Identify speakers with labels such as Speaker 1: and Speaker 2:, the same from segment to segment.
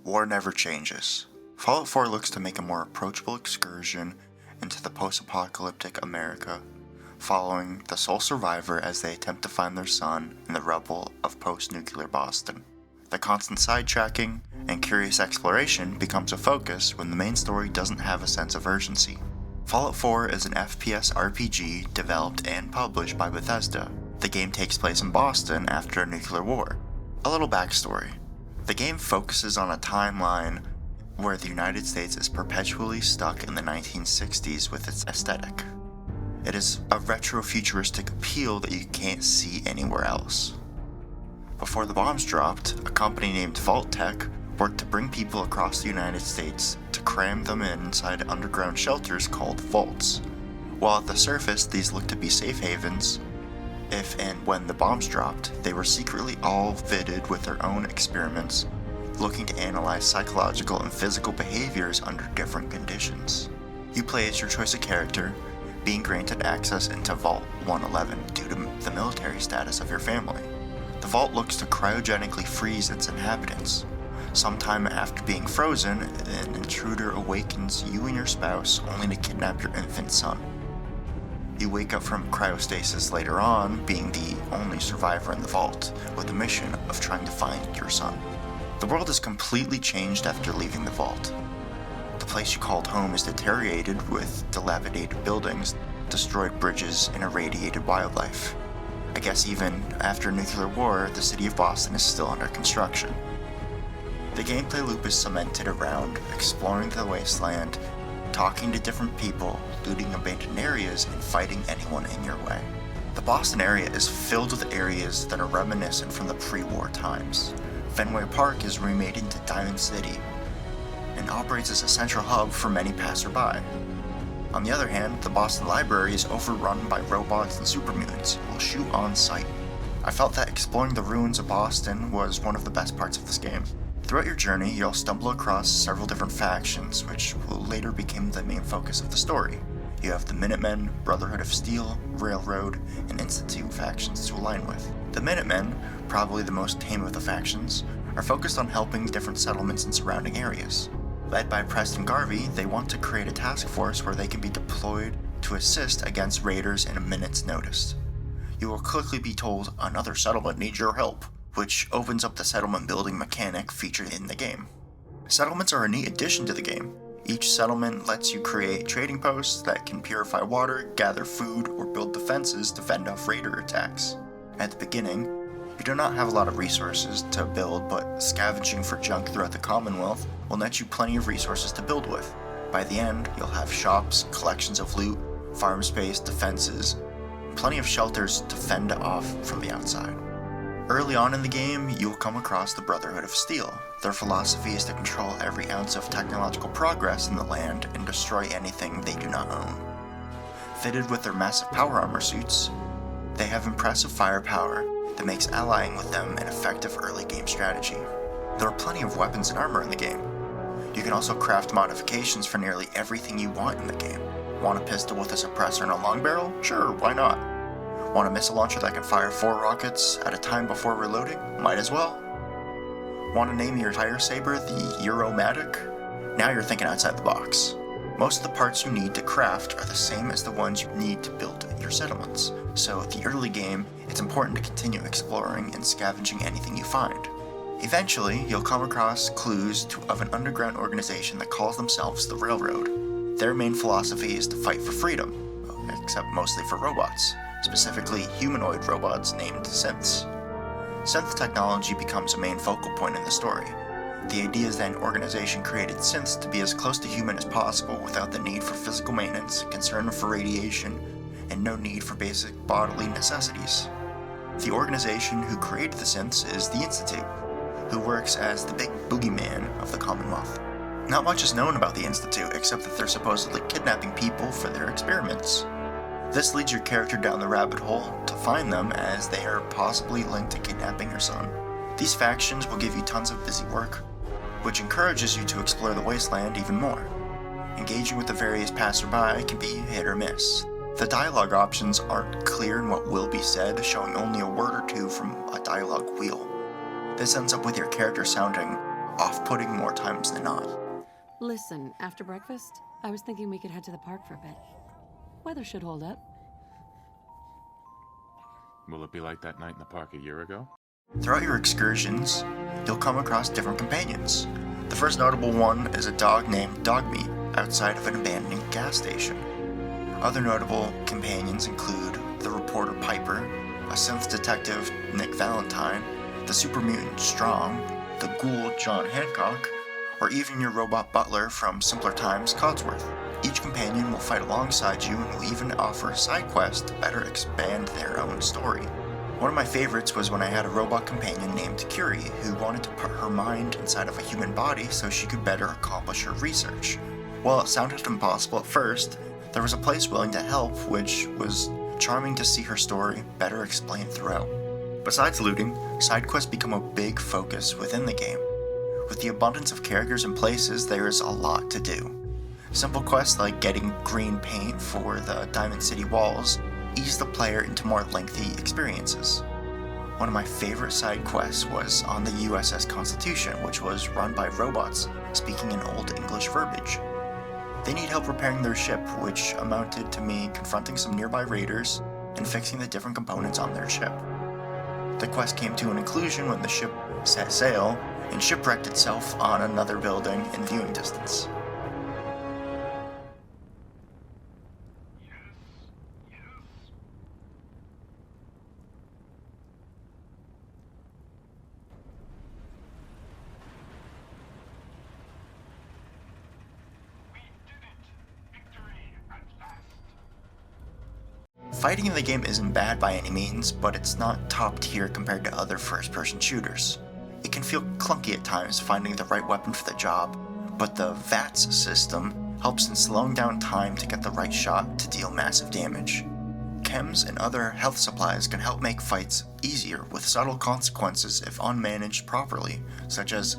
Speaker 1: War never changes. Fallout 4 looks to make a more approachable excursion into the post-apocalyptic America, following the sole survivor as they attempt to find their son in the rubble of post-nuclear Boston. The constant sidetracking and curious exploration becomes a focus when the main story doesn't have a sense of urgency. Fallout 4 is an FPS RPG developed and published by Bethesda. The game takes place in Boston after a nuclear war. A little backstory. The game focuses on a timeline where the United States is perpetually stuck in the 1960s with its aesthetic. It is a retro-futuristic appeal that you can't see anywhere else. Before the bombs dropped, a company named Vault Tech worked to bring people across the United States to cram them inside underground shelters called vaults. While at the surface these looked to be safe havens, if and when the bombs dropped, they were secretly all fitted with their own experiments, looking to analyze psychological and physical behaviors under different conditions. You play as your choice of character, being granted access into Vault 111 due to the military status of your family. The vault looks to cryogenically freeze its inhabitants. Sometime after being frozen, an intruder awakens you and your spouse only to kidnap your infant son. You wake up from cryostasis later on, being the only survivor in the vault, with the mission of trying to find your son. The world is completely changed after leaving the vault. The place you called home is deteriorated with dilapidated buildings, destroyed bridges, and irradiated wildlife. I guess even after nuclear war, the city of Boston is still under construction. The gameplay loop is cemented around exploring the wasteland, talking to different people, looting abandoned areas, and fighting anyone in your way. The Boston area is filled with areas that are reminiscent from the pre-war times. Fenway Park is remade into Diamond City and operates as a central hub for many passerby. On the other hand, the Boston Library is overrun by robots and supermutants who will shoot on sight. I felt that exploring the ruins of Boston was one of the best parts of this game. Throughout your journey, you'll stumble across several different factions, which will later become the main focus of the story. You have the Minutemen, Brotherhood of Steel, Railroad, and Institute factions to align with. The Minutemen, probably the most tame of the factions, are focused on helping different settlements in surrounding areas. Led by Preston Garvey, they want to create a task force where they can be deployed to assist against raiders in a minute's notice. You will quickly be told another settlement needs your help, which opens up the settlement building mechanic featured in the game. Settlements are a neat addition to the game. Each settlement lets you create trading posts that can purify water, gather food, or build defenses to fend off raider attacks. At the beginning, you do not have a lot of resources to build, but scavenging for junk throughout the Commonwealth will net you plenty of resources to build with. By the end, you'll have shops, collections of loot, farm space, defenses, and plenty of shelters to fend off from the outside. Early on in the game, you will come across the Brotherhood of Steel. Their philosophy is to control every ounce of technological progress in the land and destroy anything they do not own. Fitted with their massive power armor suits, they have impressive firepower that makes allying with them an effective early game strategy. There are plenty of weapons and armor in the game. You can also craft modifications for nearly everything you want in the game. Want a pistol with a suppressor and a long barrel? Sure, why not? Want a missile launcher that can fire 4 rockets at a time before reloading? Might as well. Want to name your tire saber the Euromatic? Now you're thinking outside the box. Most of the parts you need to craft are the same as the ones you need to build your settlements, so at the early game, it's important to continue exploring and scavenging anything you find. Eventually, you'll come across clues of an underground organization that calls themselves the Railroad. Their main philosophy is to fight for freedom, except mostly for robots, specifically humanoid robots named synths. Synth technology becomes a main focal point in the story. The idea is that an organization created synths to be as close to human as possible without the need for physical maintenance, concern for radiation, and no need for basic bodily necessities. The organization who created the synths is the Institute, who works as the big boogeyman of the Commonwealth. Not much is known about the Institute except that they're supposedly kidnapping people for their experiments. This leads your character down the rabbit hole to find them, as they are possibly linked to kidnapping your son. These factions will give you tons of busy work, which encourages you to explore the wasteland even more. Engaging with the various passerby can be hit or miss. The dialogue options aren't clear in what will be said, showing only a word or two from a dialogue wheel. This ends up with your character sounding off-putting more times than not.
Speaker 2: Listen, after breakfast, I was thinking we could head to the park for a bit. Weather should hold up.
Speaker 3: Will it be like that night in the park a year ago?
Speaker 1: Throughout your excursions, you'll come across different companions. The first notable one is a dog named Dogmeat outside of an abandoned gas station. Other notable companions include the reporter Piper, a synth detective Nick Valentine, the super mutant Strong, the ghoul John Hancock, or even your robot butler from simpler times, Codsworth. Each companion will fight alongside you and will even offer side quests to better expand their own story. One of my favorites was when I had a robot companion named Curie who wanted to put her mind inside of a human body so she could better accomplish her research. While it sounded impossible at first, there was a place willing to help, which was charming to see her story better explained throughout. Besides looting, side quests become a big focus within the game. With the abundance of characters and places, there is a lot to do. Simple quests like getting green paint for the Diamond City walls ease the player into more lengthy experiences. One of my favorite side quests was on the USS Constitution, which was run by robots speaking in Old English verbiage. They need help repairing their ship, which amounted to me confronting some nearby raiders and fixing the different components on their ship. The quest came to an conclusion when the ship set sail and shipwrecked itself on another building in viewing distance. Fighting in the game isn't bad by any means, but it's not top tier compared to other first-person shooters. It can feel clunky at times finding the right weapon for the job, but the VATS system helps in slowing down time to get the right shot to deal massive damage. Chems and other health supplies can help make fights easier with subtle consequences if unmanaged properly, such as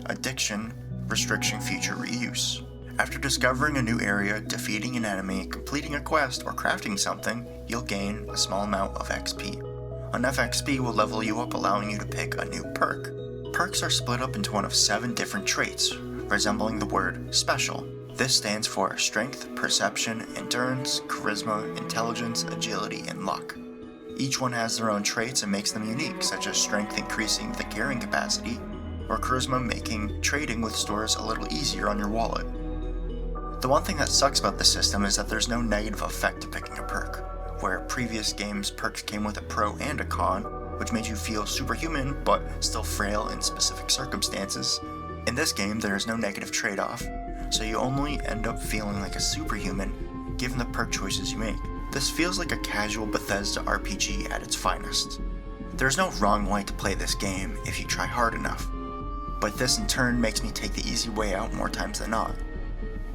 Speaker 1: addiction restricting future reuse. After discovering a new area, defeating an enemy, completing a quest, or crafting something, you'll gain a small amount of XP. Enough XP will level you up, allowing you to pick a new perk. Perks are split up into one of 7 different traits, resembling the word special. This stands for strength, perception, endurance, charisma, intelligence, agility, and luck. Each one has their own traits and makes them unique, such as strength increasing the carrying capacity, or charisma making trading with stores a little easier on your wallet. The one thing that sucks about this system is that there's no negative effect to picking a perk, where previous games perks came with a pro and a con, which made you feel superhuman but still frail in specific circumstances. In this game, there is no negative trade-off, so you only end up feeling like a superhuman given the perk choices you make. This feels like a casual Bethesda RPG at its finest. There's no wrong way to play this game if you try hard enough, but this in turn makes me take the easy way out more times than not.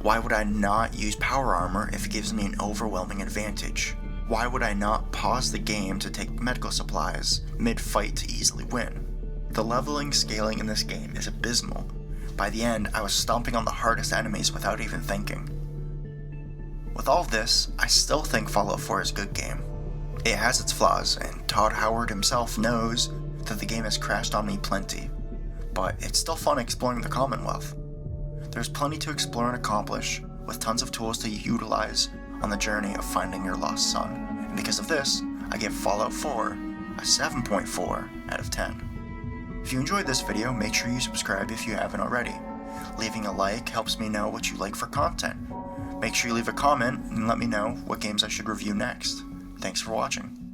Speaker 1: Why would I not use power armor if it gives me an overwhelming advantage? Why would I not pause the game to take medical supplies mid-fight to easily win? The leveling scaling in this game is abysmal. By the end, I was stomping on the hardest enemies without even thinking. With all of this, I still think Fallout 4 is a good game. It has its flaws, and Todd Howard himself knows that the game has crashed on me plenty, but it's still fun exploring the Commonwealth. There's plenty to explore and accomplish, with tons of tools to utilize on the journey of finding your lost son. And because of this, I give Fallout 4 a 7.4 out of 10. If you enjoyed this video, make sure you subscribe if you haven't already. Leaving a like helps me know what you like for content. Make sure you leave a comment and let me know what games I should review next. Thanks for watching.